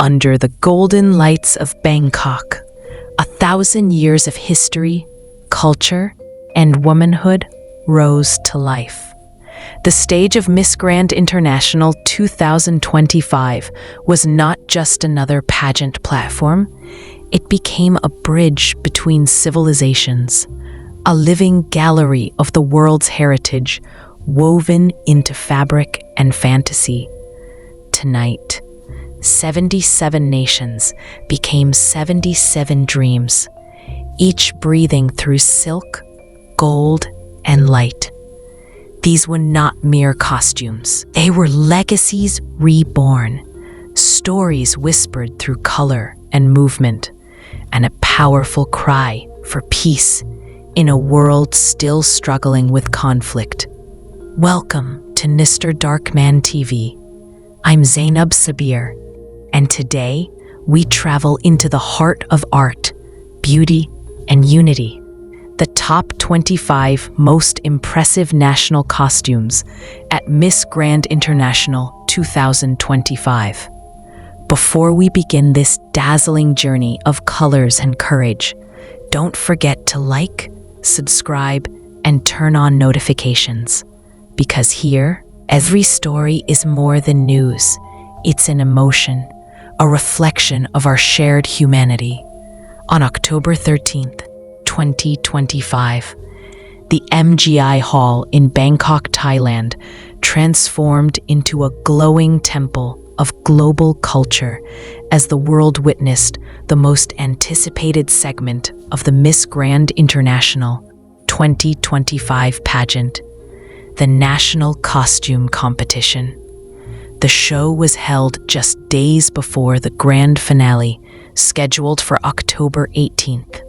under the golden lights of Bangkok, 1,000 years of history, culture, and womanhood rose to life. The stage of Miss Grand International 2025 was not just another pageant platform, it became a bridge between civilizations, a living gallery of the world's heritage woven into fabric and fantasy. Tonight, 77 nations became 77 dreams, each breathing through silk, gold, and light. These were not mere costumes. They were legacies reborn, stories whispered through color and movement, and a powerful cry for peace in a world still struggling with conflict. Welcome to Mr. Darkman TV. I'm Zainab Sabir, and today we travel into the heart of art, beauty, and unity. The top 25 most impressive national costumes at Miss Grand International 2025. Before we begin this dazzling journey of colors and courage, don't forget to like, subscribe, and turn on notifications. Because here, every story is more than news. It's an emotion, a reflection of our shared humanity. On October 13th, 2025, the MGI Hall in Bangkok, Thailand, transformed into a glowing temple of global culture as the world witnessed the most anticipated segment of the Miss Grand International 2025 pageant, the National Costume Competition. The show was held just days before the grand finale, scheduled for October 18th.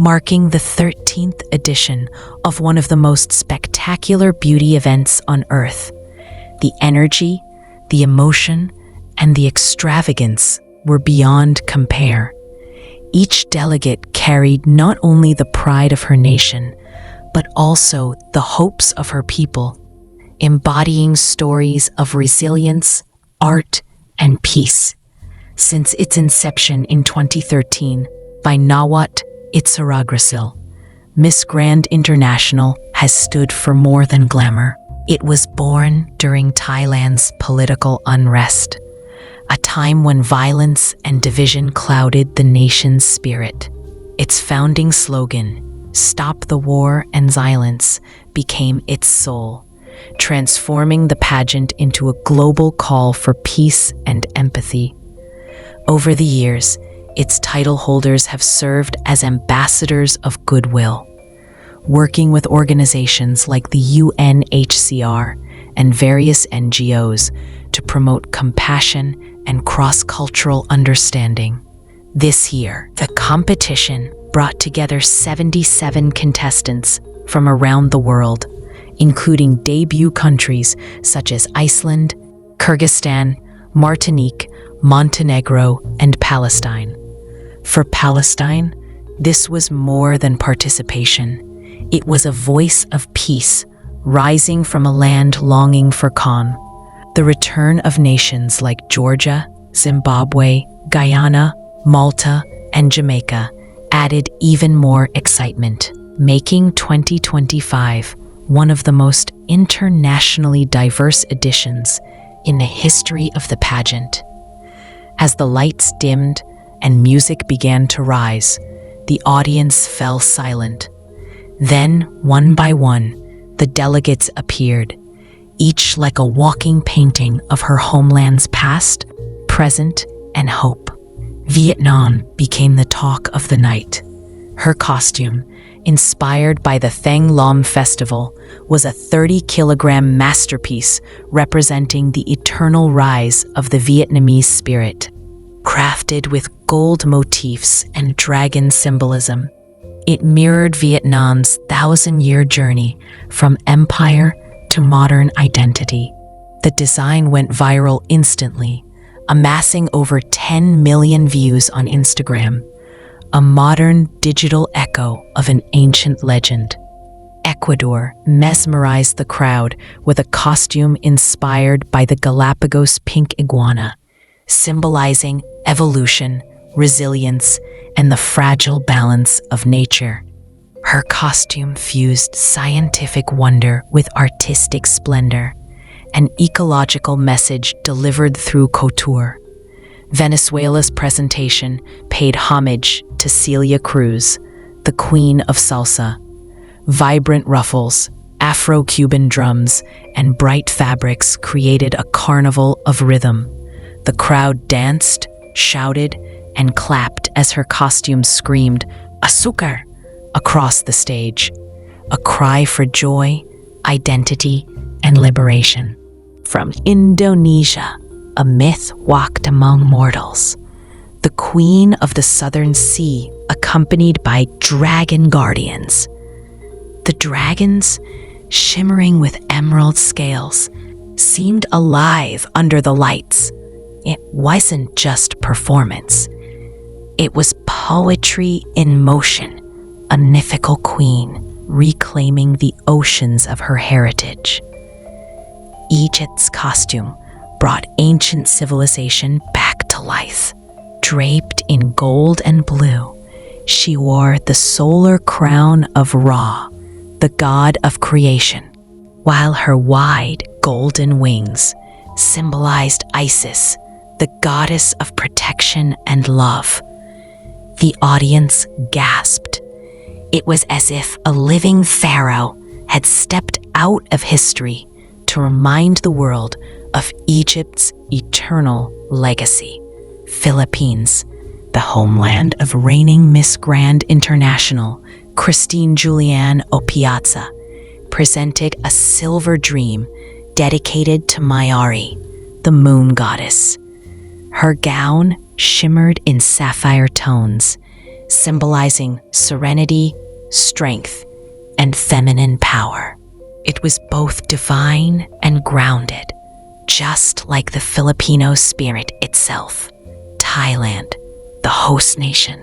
Marking the 13th edition of one of the most spectacular beauty events on Earth. The energy, the emotion, and the extravagance were beyond compare. Each delegate carried not only the pride of her nation, but also the hopes of her people, embodying stories of resilience, art, and peace. Since its inception in 2013 by Nawat Itzaragrasil, Miss Grand International has stood for more than glamour. It was born during Thailand's political unrest, a time when violence and division clouded the nation's spirit. Its founding slogan, "Stop the War and Violence," became its soul, transforming the pageant into a global call for peace and empathy. Over the years, its title holders have served as ambassadors of goodwill, working with organizations like the UNHCR and various NGOs to promote compassion and cross-cultural understanding. This year, the competition brought together 77 contestants from around the world, including debut countries such as Iceland, Kyrgyzstan, Martinique, Montenegro, and Palestine. For Palestine, this was more than participation. It was a voice of peace, rising from a land longing for calm. The return of nations like Georgia, Zimbabwe, Guyana, Malta, and Jamaica added even more excitement, making 2025 one of the most internationally diverse editions in the history of the pageant. As the lights dimmed and music began to rise, the audience fell silent. Then, one by one, the delegates appeared, each like a walking painting of her homeland's past, present, and hope. Vietnam became the talk of the night. Her costume, inspired by the Thang Lam Festival, was a 30-kilogram masterpiece representing the eternal rise of the Vietnamese spirit. Crafted with gold motifs and dragon symbolism, it mirrored Vietnam's 1,000-year journey from empire to modern identity. The design went viral instantly, amassing over 10 million views on Instagram, a modern digital echo of an ancient legend. Ecuador mesmerized the crowd with a costume inspired by the Galapagos pink iguana, symbolizing evolution, resilience, and the fragile balance of nature. Her costume fused scientific wonder with artistic splendor, an ecological message delivered through couture. Venezuela's presentation paid homage to Celia Cruz, the queen of salsa. Vibrant ruffles, Afro-Cuban drums, and bright fabrics created a carnival of rhythm. The crowd danced, shouted, and clapped as her costume screamed, "Azúcar!" across the stage, a cry for joy, identity, and liberation. From Indonesia, a myth walked among mortals. The queen of the southern sea, accompanied by dragon guardians. The dragons, shimmering with emerald scales, seemed alive under the lights. It wasn't just performance. It was poetry in motion, a mythical queen reclaiming the oceans of her heritage. Egypt's costume brought ancient civilization back to life. Draped in gold and blue, she wore the solar crown of Ra, the god of creation, while her wide golden wings symbolized Isis, the goddess of protection and love. The audience gasped. It was as if a living pharaoh had stepped out of history to remind the world of Egypt's eternal legacy. Philippines, the homeland of reigning Miss Grand International, Christine Julian Opiazza, presented a silver dream dedicated to Mayari, the moon goddess. Her gown shimmered in sapphire tones, symbolizing serenity, strength, and feminine power. It was both divine and grounded, just like the Filipino spirit itself. Thailand, the host nation,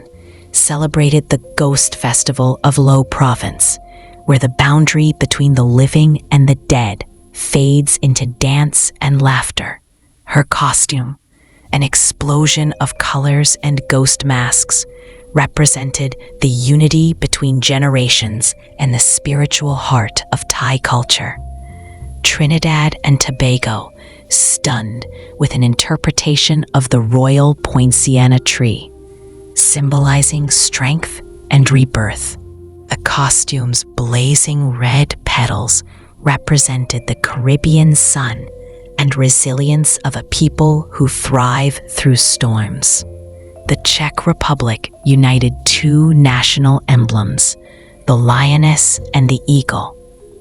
celebrated the Ghost Festival of Lo Province, where the boundary between the living and the dead fades into dance and laughter. Her costume, an explosion of colors and ghost masks, represented the unity between generations and the spiritual heart of Thai culture. Trinidad and Tobago stunned with an interpretation of the royal poinciana tree, symbolizing strength and rebirth. The costume's blazing red petals represented the Caribbean sun and resilience of a people who thrive through storms. The Czech Republic united two national emblems, the lioness and the eagle.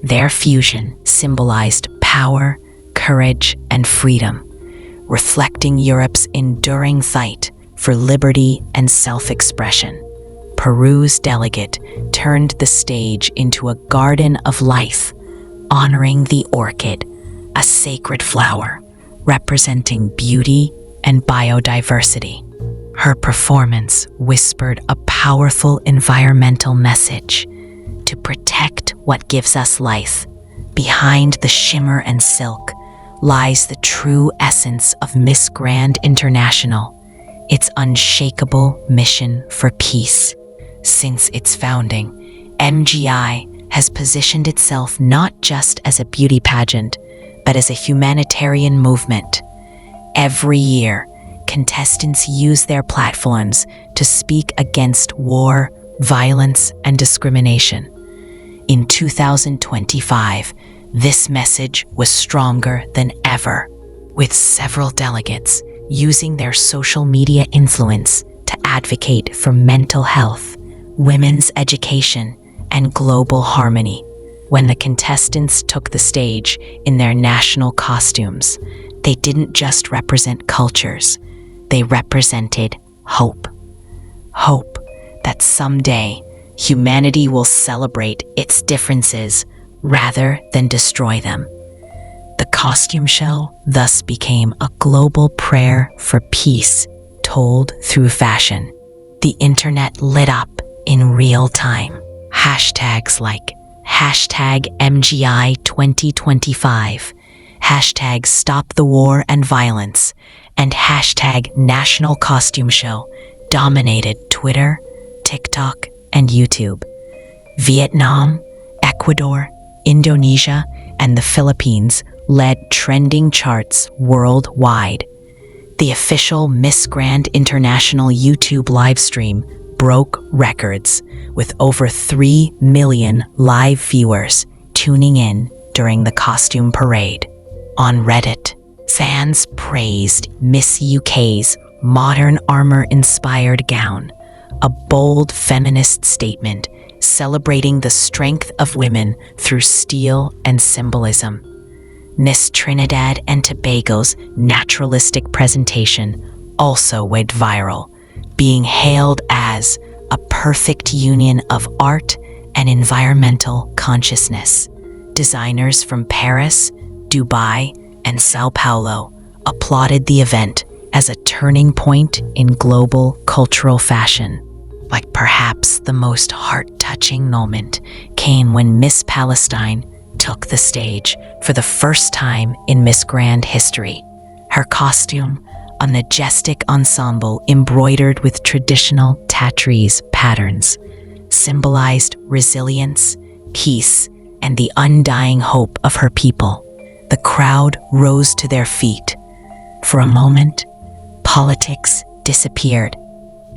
Their fusion symbolized power, courage, and freedom, reflecting Europe's enduring fight for liberty and self-expression. Peru's delegate turned the stage into a garden of life, honoring the orchid, a sacred flower representing beauty and biodiversity. Her performance whispered a powerful environmental message: to protect what gives us life. Behind the shimmer and silk lies the true essence of Miss Grand International, its unshakable mission for peace. Since its founding, MGI has positioned itself not just as a beauty pageant, but as a humanitarian movement. Every year, contestants use their platforms to speak against war, violence, and discrimination. In 2025, this message was stronger than ever, with several delegates using their social media influence to advocate for mental health, women's education, and global harmony. When the contestants took the stage in their national costumes, they didn't just represent cultures, they represented hope. Hope that someday humanity will celebrate its differences rather than destroy them. The costume show thus became a global prayer for peace, told through fashion. The internet lit up in real time. Hashtags like #MGI2025, #StopTheWarAndViolence, and hashtag National Costume Show dominated Twitter, TikTok, and YouTube. Vietnam, Ecuador, Indonesia, and the Philippines led trending charts worldwide. The official Miss Grand International YouTube livestream broke records, with over 3 million live viewers tuning in during the costume parade. On Reddit, fans praised Miss UK's modern armor-inspired gown, a bold feminist statement celebrating the strength of women through steel and symbolism. Miss Trinidad and Tobago's naturalistic presentation also went viral, being hailed as a perfect union of art and environmental consciousness. Designers from Paris, Dubai, and Sao Paulo applauded the event as a turning point in global cultural fashion. But perhaps the most heart-touching moment came when Miss Palestine took the stage for the first time in Miss Grand history. Her costume, a majestic ensemble embroidered with traditional Tatrees patterns, symbolized resilience, peace, and the undying hope of her people. The crowd rose to their feet. For a moment, politics disappeared,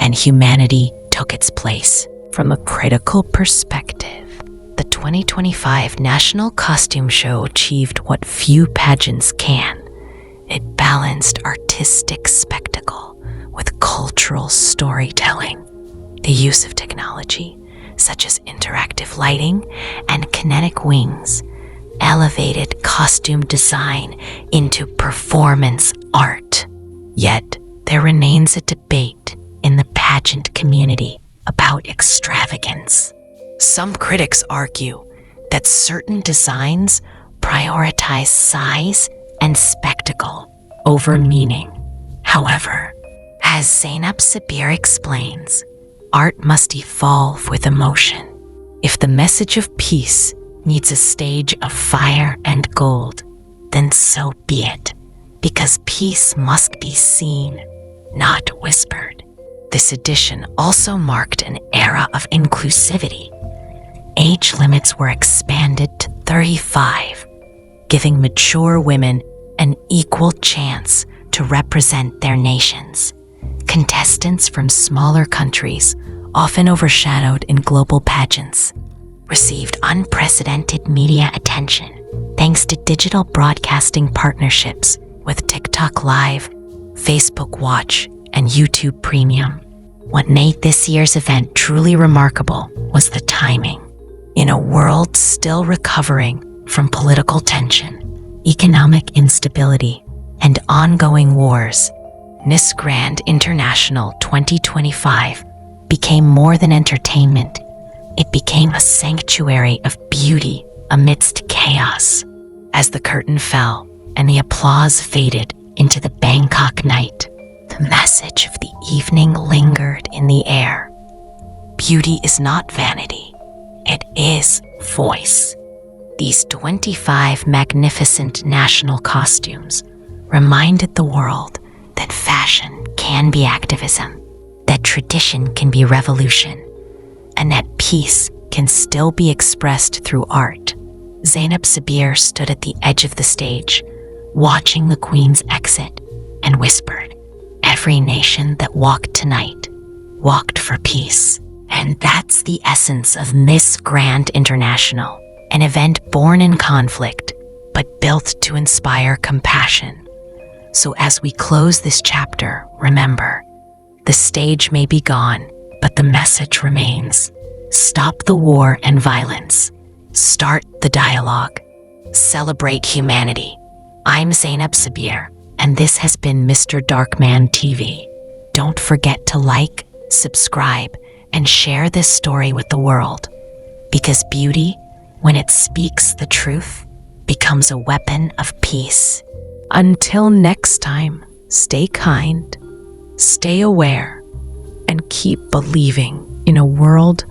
and humanity took its place. From a critical perspective, the 2025 National Costume Show achieved what few pageants can. It balanced artistic spectacle with cultural storytelling. The use of technology, such as interactive lighting and kinetic wings, elevated costume design into performance art. Yet, there remains a debate in the pageant community about extravagance. Some critics argue that certain designs prioritize size and spectacle over meaning. However, as Zainab Sabir explains, art must evolve with emotion. If the message of peace needs a stage of fire and gold, then so be it, because peace must be seen, not whispered. This edition also marked an era of inclusivity. Age limits were expanded to 35, giving mature women an equal chance to represent their nations. Contestants from smaller countries, often overshadowed in global pageants, received unprecedented media attention thanks to digital broadcasting partnerships with TikTok Live, Facebook Watch, and YouTube Premium. What made this year's event truly remarkable was the timing. In a world still recovering from political tension, economic instability, and ongoing wars, Miss Grand International 2025 became more than entertainment. It became a sanctuary of beauty amidst chaos. As the curtain fell and the applause faded into the Bangkok night, the message of the evening lingered in the air. Beauty is not vanity. It is voice. These 25 magnificent national costumes reminded the world that fashion can be activism, that tradition can be revolution, and that peace can still be expressed through art. Zainab Sabir stood at the edge of the stage, watching the Queen's exit, and whispered, "Every nation that walked tonight walked for peace." And that's the essence of Miss Grand International, an event born in conflict, but built to inspire compassion. So as we close this chapter, remember, the stage may be gone, but the message remains. Stop the war and violence. Start the dialogue. Celebrate humanity. I'm Zainab Sabir, and this has been Mr. Darkman TV. Don't forget to like, subscribe, and share this story with the world, because beauty, when it speaks the truth, becomes a weapon of peace. Until next time, stay kind, stay aware, and keep believing in a world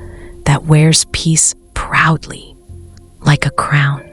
that wears peace proudly like a crown.